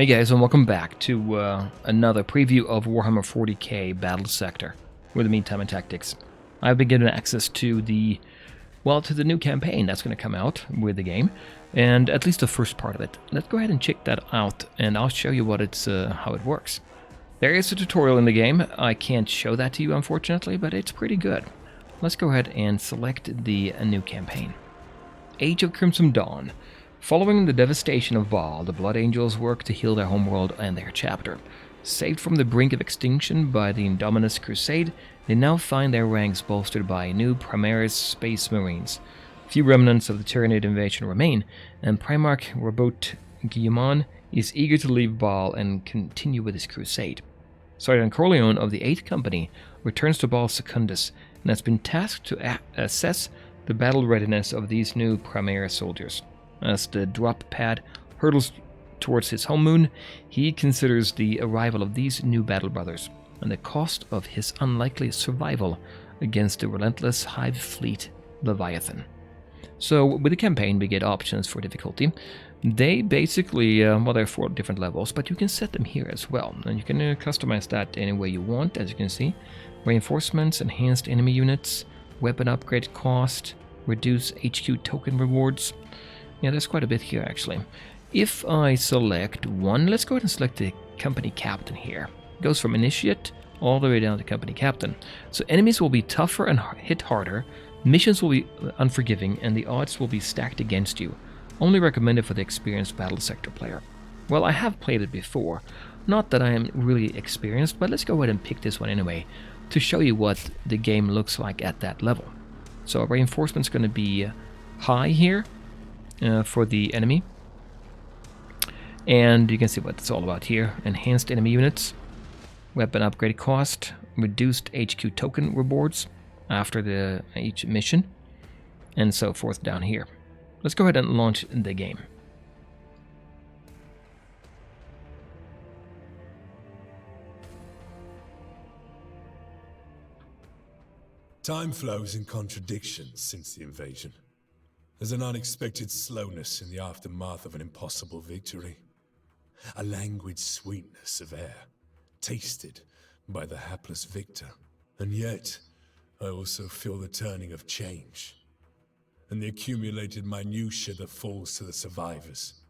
Hey guys, and welcome back to another preview of Warhammer 40k Battlesector with the Meantime and Tactics. I've been given access to the new campaign that's going to come out with the game, and at least the first part of it. Let's go ahead and check that out, and I'll show you how it works. There is a tutorial in the game. I can't show that to you, unfortunately, but it's pretty good. Let's go ahead and select the new campaign. Age of Crimson Dawn. Following the devastation of Baal, the Blood Angels work to heal their homeworld and their chapter. Saved from the brink of extinction by the Indominus Crusade, they now find their ranks bolstered by new Primaris Space Marines. Few remnants of the Tyranid invasion remain, and Primarch Robot Guillemon is eager to leave Baal and continue with his crusade. Sergeant Corleone of the 8th Company returns to Baal Secundus and has been tasked to assess the battle readiness of these new Primaris soldiers. As the drop pad hurtles towards his home moon, he considers the arrival of these new battle brothers and the cost of his unlikely survival against the relentless Hive fleet Leviathan. So with the campaign we get options for difficulty. They basically, there are 4 different levels, but you can set them here as well. And you can customize that any way you want, as you can see. Reinforcements, enhanced enemy units, weapon upgrade cost, reduce HQ token rewards. Yeah, there's quite a bit here, actually. If I select one, let's go ahead and select the company captain here. It goes from initiate all the way down to company captain. So enemies will be tougher and hit harder, missions will be unforgiving, and the odds will be stacked against you. Only recommended for the experienced Battlesector player. Well, I have played it before. Not that I am really experienced, but let's go ahead and pick this one anyway to show you what the game looks like at that level. So reinforcement's going to be high here. For the enemy, and you can see what it's all about here. Enhanced enemy units, weapon upgrade cost, reduced HQ token rewards after each mission, and so forth down here. Let's go ahead and launch the game. Time flows in contradictions since the invasion. There's an unexpected slowness in the aftermath of an impossible victory. A languid sweetness of air, tasted by the hapless victor. And yet, I also feel the turning of change, and the accumulated minutiae that falls to the survivors.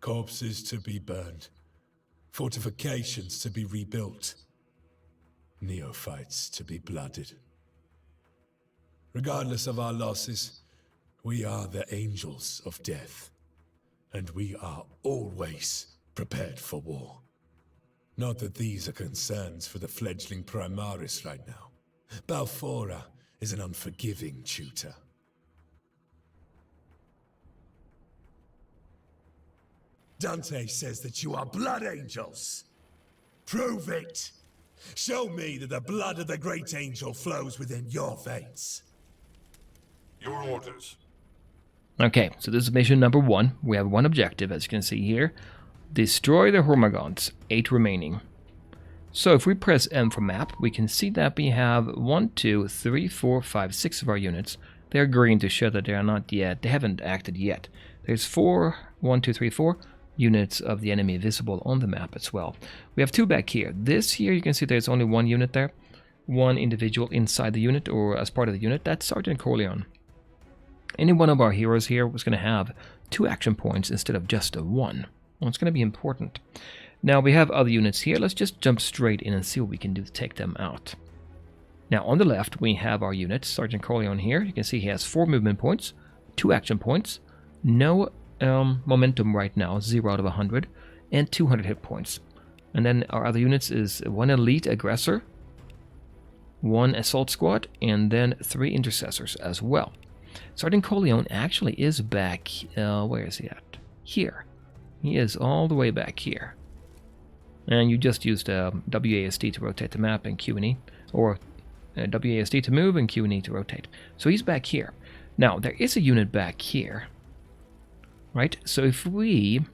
Corpses to be burned, fortifications to be rebuilt, neophytes to be blooded. Regardless of our losses, we are the angels of death, and we are always prepared for war. Not that these are concerns for the fledgling Primaris right now. Balfora is an unforgiving tutor. Dante says that you are blood angels. Prove it! Show me that the blood of the great angel flows within your veins. Your orders. Okay, so this is mission number 1. We have one objective, as you can see here. Destroy the Hormagaunts, 8 remaining. So if we press M for map, we can see that we have 1, 2, 3, 4, 5, 6 of our units. They're green to show that they haven't acted yet. There's 4 units of the enemy visible on the map as well. We have 2 back here. This here, you can see there's only 1 unit there. 1 individual inside the unit or as part of the unit. That's Sergeant Corleone. Any one of our heroes here was going to have 2 action points instead of just a 1. Well, it's going to be important. Now we have other units here. Let's just jump straight in and see what we can do to take them out. Now on the left we have our units. Sergeant Corleone here. You can see he has 4 movement points, 2 action points, no momentum right now, 0 out of 100, and 200 hit points. And then our other units is 1 elite aggressor, 1 assault squad, and then 3 intercessors as well. Sergeant Corleone actually is back, where is he at? Here. He is all the way back here. And you just used WASD to rotate the map and Q and E, or WASD to move and Q and E to rotate. So he's back here. Now, there is a unit back here, right? So if we,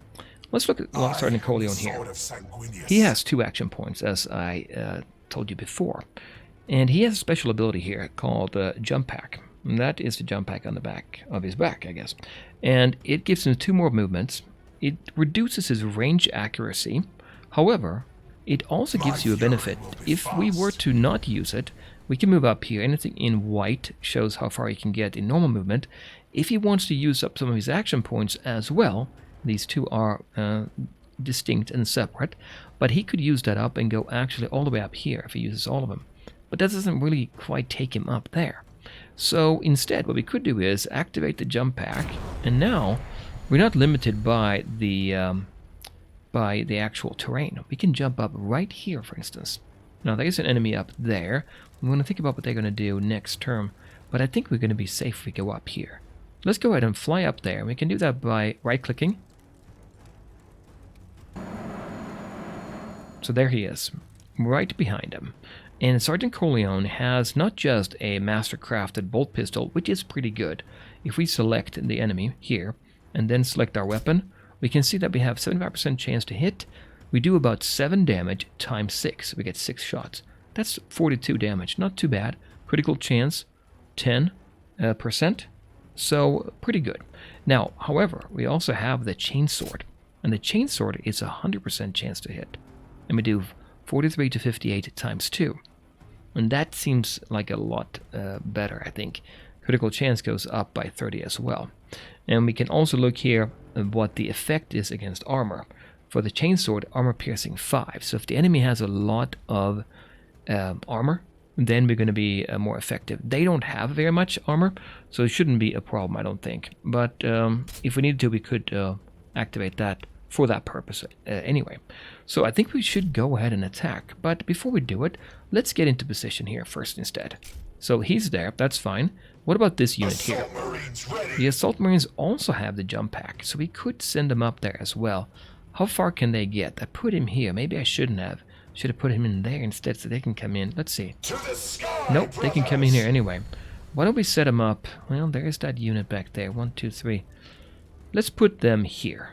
let's look at Sergeant Corleone here. He has 2 action points, as I told you before. And he has a special ability here called Jump Pack. And that is the jump pack on the back of his back, I guess. And it gives him 2 more movements, it reduces his range accuracy. However, it also gives you a benefit. If we were to not use it, we can move up here. Anything in white shows how far he can get in normal movement. If he wants to use up some of his action points as well, these two are distinct and separate, but he could use that up and go actually all the way up here if he uses all of them. But that doesn't really quite take him up there. So instead, what we could do is activate the jump pack, and now we're not limited by the actual terrain. We can jump up right here, for instance. Now, there is an enemy up there. I'm going to think about what they're going to do next turn, but I think we're going to be safe if we go up here. Let's go ahead and fly up there. We can do that by right-clicking. So there he is, right behind him. And Sergeant Corleone has not just a master-crafted bolt pistol, which is pretty good. If we select the enemy here, and then select our weapon, we can see that we have 75% chance to hit. We do about 7 damage times 6. We get 6 shots. That's 42 damage. Not too bad. Critical chance, 10%. So, pretty good. Now, however, we also have the chainsword. And the chainsword is a 100% chance to hit. And we do 43 to 58 times 2. And that seems like a lot better, I think. Critical chance goes up by 30 as well. And we can also look here at what the effect is against armor. For the chainsword, armor piercing 5. So if the enemy has a lot of armor, then we're going to be more effective. They don't have very much armor, so it shouldn't be a problem, I don't think. But if we needed to, we could activate that for that purpose anyway. So I think we should go ahead and attack. But before we do it, let's get into position here first instead. So he's there, that's fine. What about this unit here? The Assault Marines also have the jump pack, so we could send them up there as well. How far can they get? I put him here. Maybe I shouldn't have. Should have put him in there instead so they can come in. Let's see. Nope, they can come in here anyway. Why don't we set them up? Well, there's that unit back there. 1, 2, 3. Let's put them here.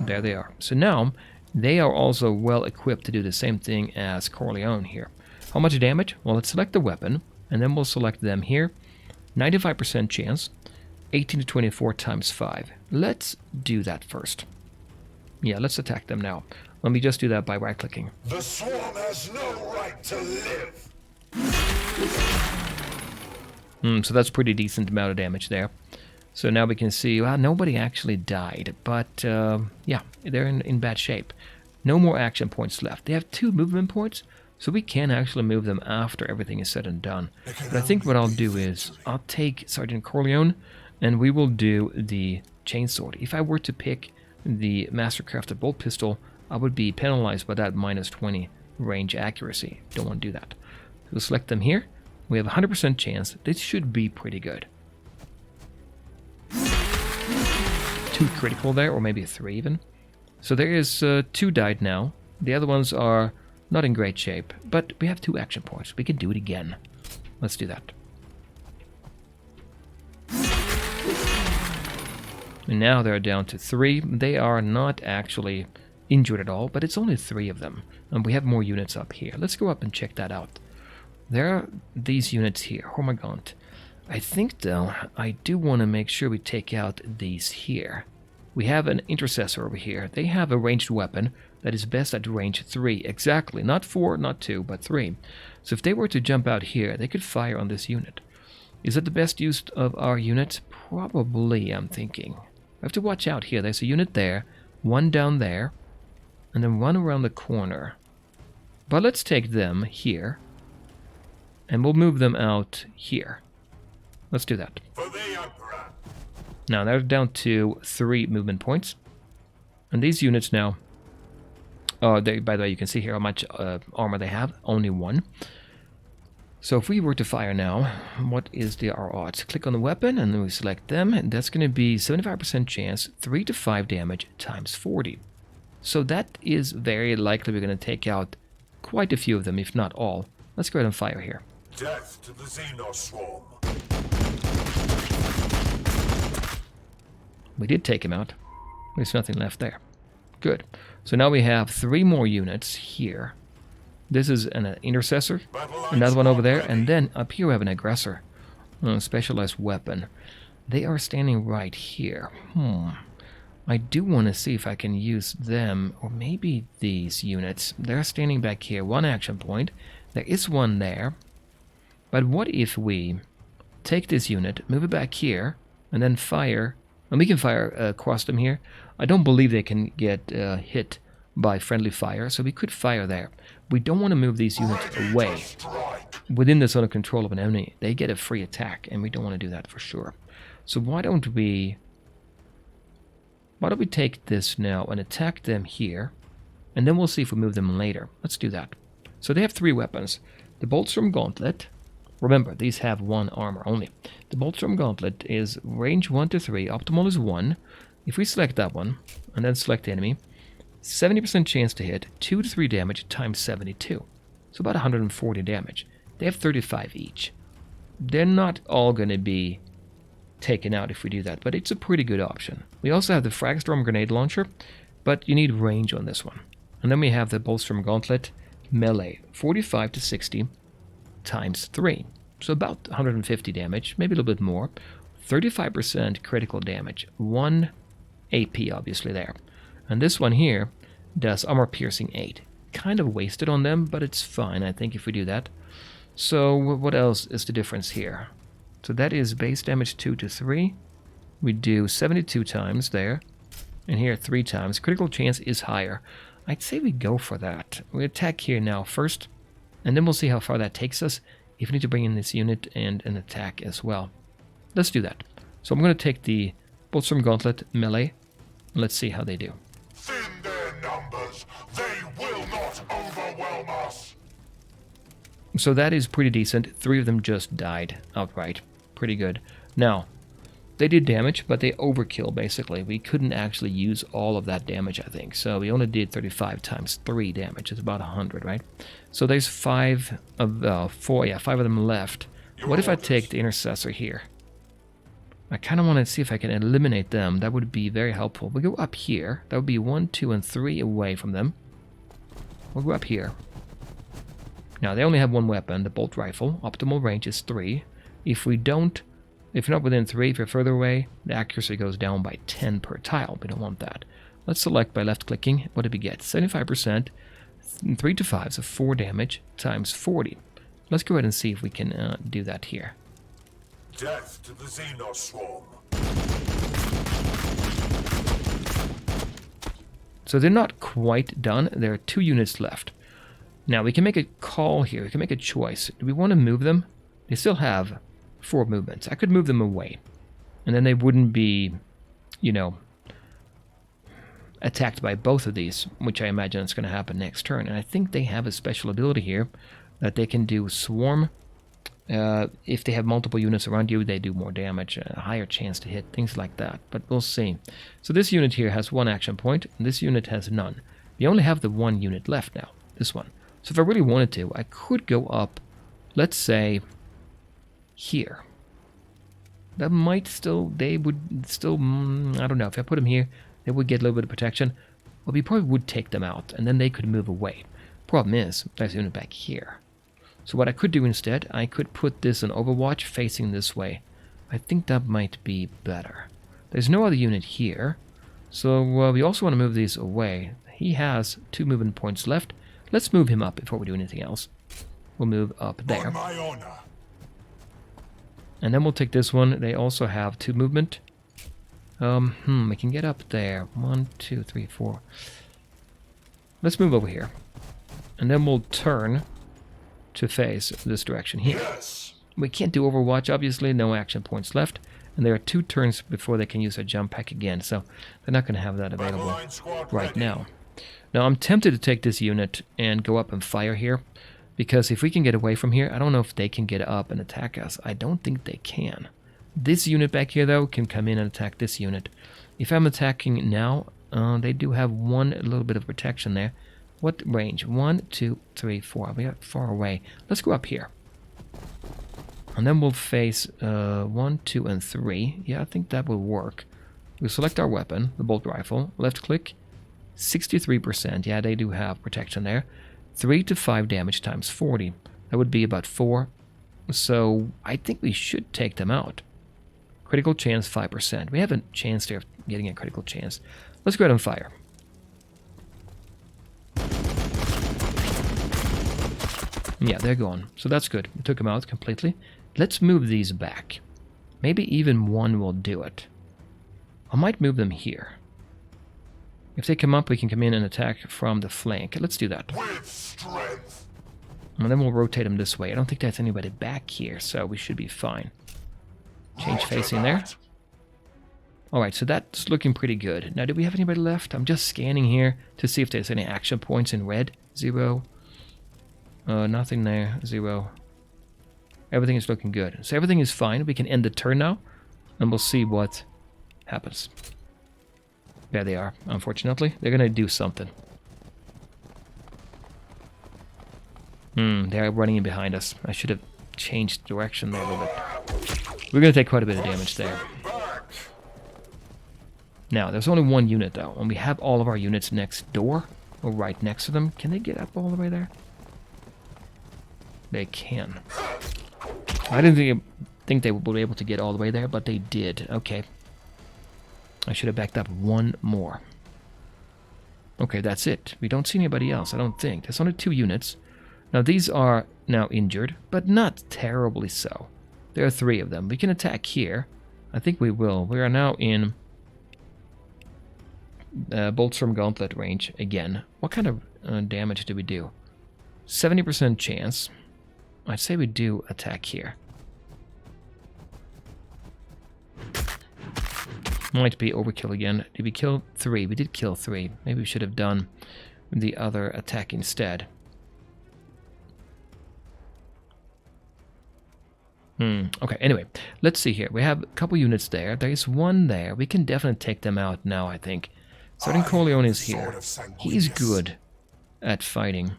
There they are. So now, they are also well equipped to do the same thing as Corleone here. How much damage? Well, let's select the weapon, and then we'll select them here. 95% chance, 18 to 24 times 5. Let's do that first. Yeah, let's attack them now. Let me just do that by right-clicking. The swarm has no right to live. So that's pretty decent amount of damage there. So now we can see, well, nobody actually died, but yeah, they're in bad shape. No more action points left. They have 2 movement points, so we can actually move them after everything is said and done. But I think what I'll do is, I'll take Sergeant Corleone, and we will do the chainsword. If I were to pick the Mastercrafted bolt pistol, I would be penalized by that minus 20 range accuracy. Don't want to do that. We'll select them here. We have a 100% chance. This should be pretty good. 2 critical there, or maybe 3 even. So there is 2 died now. The other ones are not in great shape, but we have 2 action points. We can do it again. Let's do that. And now they're down to 3. They are not actually injured at all, but it's only 3 of them. And we have more units up here. Let's go up and check that out. There are these units here. Oh my god. I think, though, I do want to make sure we take out these here. We have an intercessor over here. They have a ranged weapon that is best at range 3. Exactly. Not 4, not 2, but 3. So if they were to jump out here, they could fire on this unit. Is that the best use of our units? Probably, I'm thinking. I have to watch out here. There's a unit there, 1 down there, and then 1 around the corner. But let's take them here, and we'll move them out here. Let's do that. Now they're down to 3 movement points. And these units now, by the way, you can see here how much armor they have. Only 1. So if we were to fire now, what is our odds? Click on the weapon and then we select them. And that's going to be 75% chance, 3 to 5 damage times 40. So that is very likely we're going to take out quite a few of them, if not all. Let's go ahead and fire here. Death to the Xenos swarm. We did take him out. There's nothing left there. Good. So now we have 3 more units here. This is an intercessor, another one over there, and then up here we have an aggressor. A specialized weapon. They are standing right here. I do want to see if I can use them, or maybe these units. They're standing back here. One action point. There is one there. But what if we take this unit, move it back here, and then fire? And we can fire across them here. I don't believe they can get hit by friendly fire, so we could fire there. We don't want to move these units away within the zone of control of an enemy. They get a free attack, and we don't want to do that for sure. So why don't we take this now and attack them here, and then we'll see if we move them later. Let's do that. So they have 3 weapons. The Boltstorm Gauntlet. Remember, these have 1 armor only. The Boltstorm Gauntlet is range 1 to 3. Optimal is 1. If we select that one, and then select the enemy, 70% chance to hit, 2 to 3 damage times 72. So about 140 damage. They have 35 each. They're not all going to be taken out if we do that, but it's a pretty good option. We also have the Fragstorm Grenade Launcher, but you need range on this one. And then we have the Boltstorm Gauntlet Melee, 45 to 60 times 3. So about 150 damage, maybe a little bit more. 35% critical damage, 1 AP obviously there. And this one here does Armor Piercing 8. Kind of wasted on them, but it's fine, I think, if we do that. So what else is the difference here? So that is base damage 2 to 3. We do 72 times there. And here 3 times. Critical chance is higher. I'd say we go for that. We attack here now first. And then we'll see how far that takes us. If we need to bring in this unit and an attack as well. Let's do that. So I'm going to take the Boltstorm Gauntlet Melee. Let's see how they do. Thin their numbers. They will not overwhelm us. So that is pretty decent. 3 of them just died outright. Pretty good. Now, they did damage, but they overkill, basically. We couldn't actually use all of that damage, I think. So we only did 35 times 3 damage. It's about 100, right? So there's 5 of them left. What if I take the Intercessor here? I kind of want to see if I can eliminate them. That would be very helpful. We go up here. That would be 1, 2, and 3 away from them. We'll go up here. Now, they only have 1 weapon, the bolt rifle. Optimal range is 3. If you're not within 3, if you're further away, the accuracy goes down by 10 per tile. We don't want that. Let's select by left-clicking. What did we get? 75%, 3 to 5, so 4 damage times 40. Let's go ahead and see if we can do that here. Death to the Xenos swarm. So they're not quite done. There are 2 units left. Now, we can make a call here. We can make a choice. Do we want to move them? They still have 4 movements. I could move them away. And then they wouldn't be, attacked by both of these, which I imagine is going to happen next turn. And I think they have a special ability here that they can do Swarm. If they have multiple units around you, they do more damage, a higher chance to hit, things like that. But we'll see. So this unit here has 1 action point, and this unit has none. We only have the 1 unit left now, this one. So if I really wanted to, I could go up, let's say, here. That might still, they would still, I don't know, if I put them here, they would get a little bit of protection. But we probably would take them out, and then they could move away. Problem is, there's a unit back here. So what I could do instead, I could put this on Overwatch facing this way. I think that might be better. There's no other unit here, so we also want to move these away. He has 2 movement points left. Let's move him up before we do anything else. We'll move up there. On my honor. And then we'll take this one. They also have 2 movement. We can get up there. 1, 2, 3, 4. Let's move over here. And then we'll turn to face this direction here. Yes. We can't do Overwatch, obviously. No action points left. And there are 2 turns before they can use a jump pack again. So they're not going to have that available right now. Now, I'm tempted to take this unit and go up and fire here. Because if we can get away from here, I don't know if they can get up and attack us. I don't think they can. This unit back here, though, can come in and attack this unit. If I'm attacking now, they do have 1 little bit of protection there. What range? 1, 2, 3, 4. We got far away. Let's go up here. And then we'll face 1, 2, and 3. Yeah, I think that will work. We'll select our weapon, the bolt rifle. Left click. 63%. Yeah, they do have protection there. 3 to 5 damage times 40. That would be about 4. So I think we should take them out. Critical chance 5%. We have a chance there of getting a critical chance. Let's go ahead and fire. Yeah, they're gone. So that's good. We took them out completely. Let's move these back. Maybe even one will do it. I might move them here. If they come up, we can come in and attack from the flank. Let's do that. With strength. And then we'll rotate them this way. I don't think there's anybody back here, so we should be fine. Change facing there. Alright, so that's looking pretty good. Now, do we have anybody left? I'm just scanning here to see if there's any action points in red. 0. Nothing there. 0. Everything is looking good. So everything is fine. We can end the turn now, and we'll see what happens. There they are, unfortunately. They're going to do something. They're running in behind us. I should have changed direction there a little bit. We're going to take quite a bit of damage there. Now, there's only one unit, though, and we have all of our units next door, or right next to them. Can they get up all the way there? They can. I didn't think they would be able to get all the way there, but they did. Okay. I should have backed up one more. Okay, that's it. We don't see anybody else, I don't think. There's only 2 units. Now, these are now injured, but not terribly so. There are 3 of them. We can attack here. I think we will. We are now in bolts from gauntlet range again. What kind of damage do we do? 70% chance. I'd say we do attack here. Might be overkill again. Did we kill 3? We did kill 3. Maybe we should have done the other attack instead. Okay, anyway, let's see here. We have a couple units there. There is one there. We can definitely take them out now, I think. Starting Corleone is here. He's good at fighting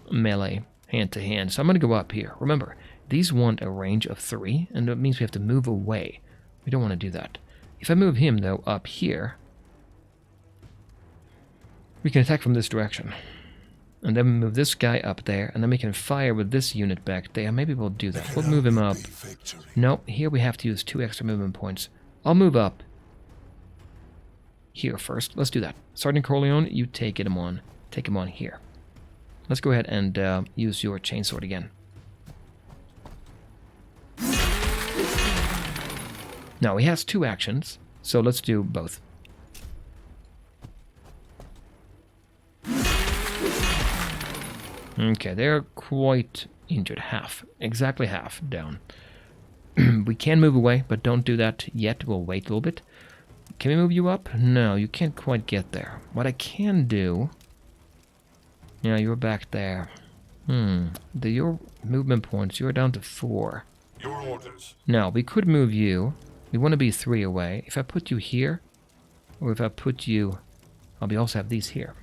melee, hand-to-hand. So I'm going to go up here. Remember, these want a range of 3, and that means we have to move away. We don't want to do that. If I move him, though, up here, we can attack from this direction. And then we move this guy up there, and then we can fire with this unit back there. Maybe we'll do that. We'll move him up. No, here we have to use 2 extra movement points. I'll move up here first. Let's do that. Sergeant Corleone, you take him on. Take him on here. Let's go ahead and use your chainsword again. Now, he has 2 actions, so let's do both. Okay, they're quite injured. Half. Exactly half down. We can move away, but don't do that yet. We'll wait a little bit. Can we move you up? No, you can't quite get there. What I can do... Yeah, you're back there. Your movement points, you're down to 4. Your orders. Now, we could move you. We want to be 3 away. If I put you here, or if I put you... we also have these here.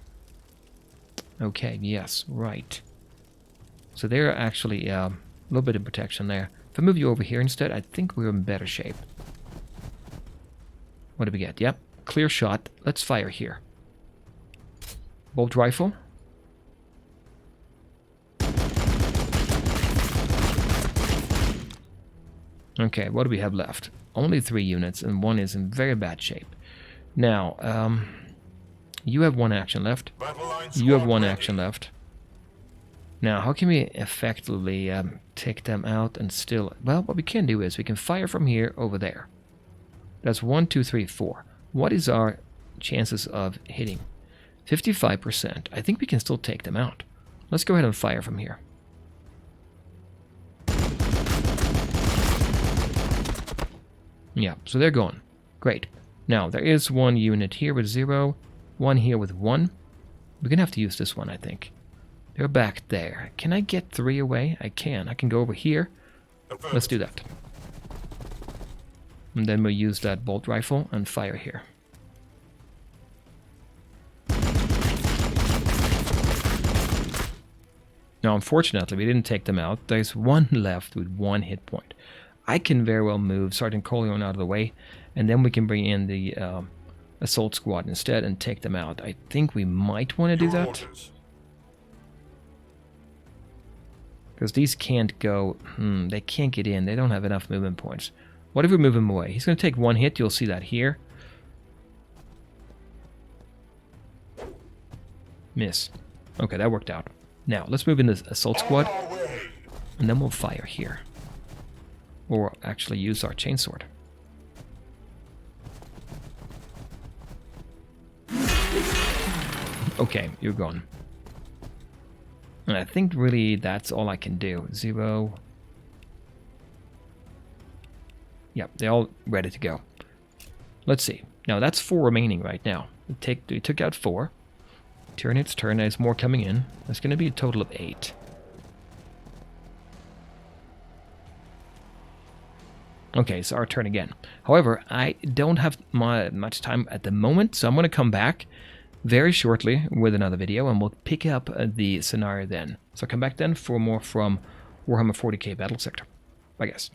Okay, yes, right. So they're actually a little bit of protection there. If I move you over here instead, I think we're in better shape. What do we get? Yep, clear shot. Let's fire here. Bolt rifle. Okay, what do we have left? Only 3 units, and 1 is in very bad shape. Now, you have 1 action left. You have 1 action left. Now, how can we effectively take them out and still... Well, what we can do is we can fire from here over there. That's 1, 2, 3, 4. What is our chances of hitting? 55%. I think we can still take them out. Let's go ahead and fire from here. Yeah, so they're gone. Great. Now, there is 1 unit here with 0, 1 here with 1. We're going to have to use this one, I think. They're back there. Can I get 3 away? I can. I can go over here. Let's do that. And then we'll use that bolt rifle and fire here. Now, unfortunately, we didn't take them out. There's 1 left with 1 hit point. I can very well move Sergeant Corleone out of the way, and then we can bring in the assault squad instead and take them out. I think we might want to do that. Because these can't go... they can't get in. They don't have enough movement points. What if we move him away? He's going to take one hit. You'll see that here. Miss. Okay, that worked out. Now, let's move in this assault squad. And then we'll fire here. Or actually use our chainsword. Okay, you're gone. And I think really that's all I can do. 0. Yep, they're all ready to go. Let's see. Now that's 4 remaining right now. We took out 4. Tyranid's turn, there's more coming in. That's going to be a total of 8. Okay, it's our turn again. However, I don't have much time at the moment, so I'm going to come back very shortly with another video, and we'll pick up the scenario then. So come back then for more from Warhammer 40k Battlesector. Bye guys.